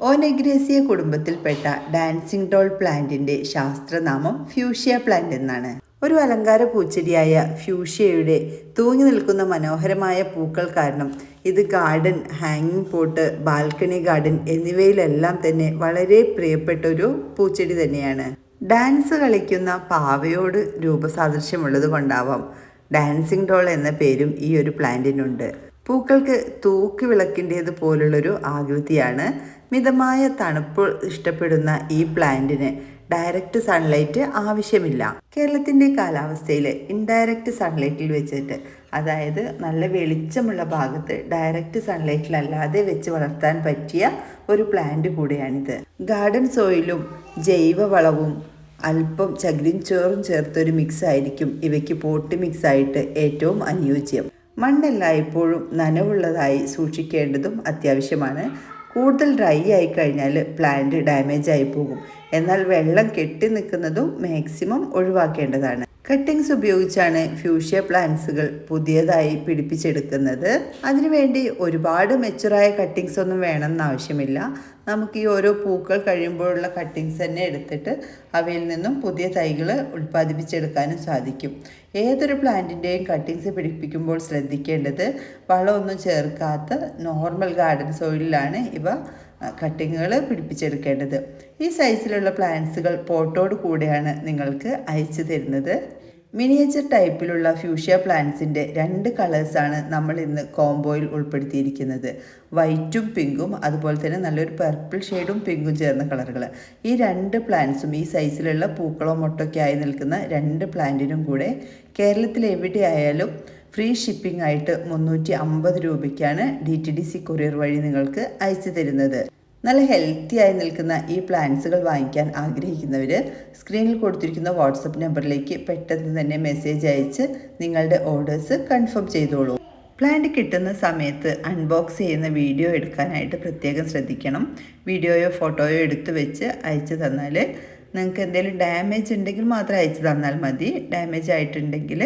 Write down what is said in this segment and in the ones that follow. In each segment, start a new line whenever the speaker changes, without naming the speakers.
ഓനഗ്രേസിയ കുടുംബത്തിൽപ്പെട്ട dancing doll പ്ലാന്റിന്റെ ശാസ്ത്രനാമം fuchsia plant എന്നാണ്. ഒരു അലങ്കാര പൂച്ചെടിയായ ഫ്യൂഷ്യയുടെ തൂങ്ങി നിൽക്കുന്ന മനോഹരമായ പൂക്കൾ കാരണം ഇത് ഗാർഡൻ, ഹാങ്ങിങ് പോട്ട്, ബാൽക്കണി ഗാർഡൻ എന്നിവയിലെല്ലാം തന്നെ വളരെ പ്രിയപ്പെട്ട ഒരു പൂച്ചെടി തന്നെയാണ്. ഡാൻസ് കളിക്കുന്ന പാവയോട് രൂപസാദൃശ്യമുള്ളത് കൊണ്ടാവാം ഡാൻസിംഗ് ഡോൾ എന്ന പേരും ഈ ഒരു പ്ലാന്റിനുണ്ട്. പൂക്കൾക്ക് തൂക്കി വിളക്കിൻ്റേതുപോലുള്ളൊരു ആകൃതിയാണ്. മിതമായ തണുപ്പ് ഇഷ്ടപ്പെടുന്ന ഈ പ്ലാന്റിന് ഡയറക്റ്റ് സൺലൈറ്റ് ആവശ്യമില്ല. കേരളത്തിൻ്റെ കാലാവസ്ഥയിൽ ഇൻഡയറക്റ്റ് സൺലൈറ്റിൽ വെച്ചിട്ട്, അതായത് നല്ല വെളിച്ചമുള്ള ഭാഗത്ത് ഡയറക്റ്റ് സൺലൈറ്റിലല്ലാതെ വെച്ച് വളർത്താൻ പറ്റിയ ഒരു പ്ലാന്റ് കൂടിയാണിത്. ഗാർഡൻ സോയിലും ജൈവവളവും അല്പം ചകിരിച്ചോറും ചേർത്തൊരു മിക്സ് ആയിരിക്കും ഇവയ്ക്ക് പോട്ട് മിക്സായിട്ട് ഏറ്റവും അനുയോജ്യം. മണ്ണെല്ലായ്പ്പോഴും നനവുള്ളതായി സൂക്ഷിക്കേണ്ടതും അത്യാവശ്യമാണ്. കൂടുതൽ ഡ്രൈ ആയി കഴിഞ്ഞാൽ പ്ലാന്റ് ഡാമേജ് ആയി പോകും. എന്നാൽ വെള്ളം കെട്ടി നിൽക്കുന്നതും മാക്സിമം ഒഴിവാക്കേണ്ടതാണ്. കട്ടിങ്സ് ഉപയോഗിച്ചാണ് ഫ്യൂഷ്യ പ്ലാന്റ്സുകൾ പുതിയതായി പിടിപ്പിച്ചെടുക്കുന്നത്. അതിനുവേണ്ടി ഒരുപാട് മെച്ചുറായ കട്ടിങ്സ് ഒന്നും വേണമെന്ന് ആവശ്യമില്ല. നമുക്ക് ഈ ഓരോ പൂക്കൾ കഴിയുമ്പോഴുള്ള കട്ടിങ്സ് തന്നെ എടുത്തിട്ട് അവയിൽ നിന്നും പുതിയ തൈകൾ ഉൽപ്പാദിപ്പിച്ചെടുക്കാനും സാധിക്കും. ഏതൊരു പ്ലാന്റിൻ്റെയും കട്ടിങ്സ് പിടിപ്പിക്കുമ്പോൾ ശ്രദ്ധിക്കേണ്ടത് വളമൊന്നും ചേർക്കാത്ത നോർമൽ ഗാർഡൻ സോയിലാണ് ഇവ കട്ടിങ്ങുകൾ പിടിപ്പിച്ചെടുക്കേണ്ടത്. ഈ സൈസിലുള്ള പ്ലാന്റ്സുകൾ പോട്ടോട് കൂടെയാണ് നിങ്ങൾക്ക് അയച്ചു തരുന്നത്. മിനിയേച്ചർ ടൈപ്പിലുള്ള ഫ്യൂഷ്യ പ്ലാന്റ്സിൻ്റെ 2 കളേഴ്സാണ് നമ്മൾ ഇന്ന് കോംബോയിൽ ഉൾപ്പെടുത്തിയിരിക്കുന്നത്. വൈറ്റും പിങ്കും, അതുപോലെ തന്നെ നല്ലൊരു പർപ്പിൾ ഷെയ്ഡും പിങ്കും ചേർന്ന കളറുകൾ. ഈ 2 പ്ലാന്റ്സും ഈ സൈസിലുള്ള പൂക്കളോ മൊട്ടൊക്കെ ആയി നിൽക്കുന്ന 2 പ്ലാന്റിനും കൂടെ കേരളത്തിൽ എവിടെയായാലും ഫ്രീ ഷിപ്പിംഗ് ആയിട്ട് 350 രൂപയ്ക്കാണ് DTDC കൊറിയർ വഴി നിങ്ങൾക്ക് അയച്ചു തരുന്നത്. നല്ല ഹെൽത്തി ആയി നിൽക്കുന്ന ഈ പ്ലാന്റ്സുകൾ വാങ്ങിക്കാൻ ആഗ്രഹിക്കുന്നവർ സ്ക്രീനിൽ കൊടുത്തിരിക്കുന്ന വാട്സപ്പ് നമ്പറിലേക്ക് പെട്ടെന്ന് തന്നെ മെസ്സേജ് അയച്ച് നിങ്ങളുടെ ഓർഡേഴ്സ് കൺഫേം ചെയ്തോളൂ. പ്ലാന്റ് കിട്ടുന്ന സമയത്ത് അൺബോക്സ് ചെയ്യുന്ന വീഡിയോ എടുക്കാനായിട്ട് പ്രത്യേകം ശ്രദ്ധിക്കണം. വീഡിയോയോ ഫോട്ടോയോ എടുത്തു വെച്ച് അയച്ചു തന്നാൽ, നിങ്ങൾക്ക് എന്തെങ്കിലും ഡാമേജ് ഉണ്ടെങ്കിൽ മാത്രം അയച്ചു തന്നാൽ മതി. ഡാമേജ് ആയിട്ടുണ്ടെങ്കിൽ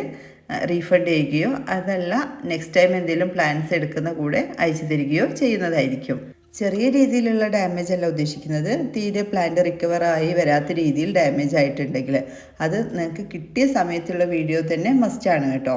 റീഫണ്ട് ചെയ്യുകയോ അതല്ല നെക്സ്റ്റ് ടൈം എന്തെങ്കിലും പ്ലാൻസ് എടുക്കുന്ന കൂടെ അയച്ചു തരികയോ ചെയ്യുന്നതായിരിക്കും. ചെറിയ രീതിയിലുള്ള ഡാമേജ് അല്ല ഉദ്ദേശിക്കുന്നത്. തീരെ പ്ലാന്റ് റിക്കവർ ആയി വരാത്ത രീതിയിൽ ഡാമേജ് ആയിട്ടുണ്ടെങ്കിൽ അത് നിങ്ങൾക്ക് കിട്ടിയ സമയത്തുള്ള വീഡിയോ തന്നെ മസ്റ്റാണ് കേട്ടോ.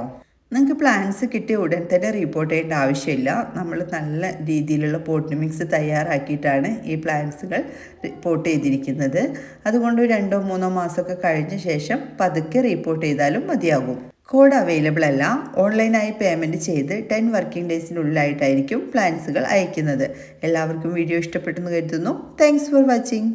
നിങ്ങൾക്ക് പ്ലാൻസ് കിട്ടിയ ഉടൻ തന്നെ റിപ്പോർട്ട് ചെയ്യേണ്ട ആവശ്യമില്ല. നമ്മൾ നല്ല രീതിയിലുള്ള പോട്ട് മിക്സ് തയ്യാറാക്കിയിട്ടാണ് ഈ പ്ലാന്റ്സുകൾ റിപ്പോർട്ട് ചെയ്തിരിക്കുന്നത്. അതുകൊണ്ട് 2-3 മാസമൊക്കെ കഴിഞ്ഞ ശേഷം പതുക്കെ റിപ്പോർട്ട് ചെയ്താലും മതിയാകും. കോഡ് അവൈലബിൾ അല്ല. ഓൺലൈനായി പേയ്മെൻറ്റ് ചെയ്ത് 10 വർക്കിംഗ് ഡേയ്സിനുള്ളിലായിട്ടായിരിക്കും പ്ലാൻസുകൾ അയക്കുന്നത്. എല്ലാവർക്കും വീഡിയോ ഇഷ്ടപ്പെട്ടെന്ന് കരുതുന്നു. Thanks for watching.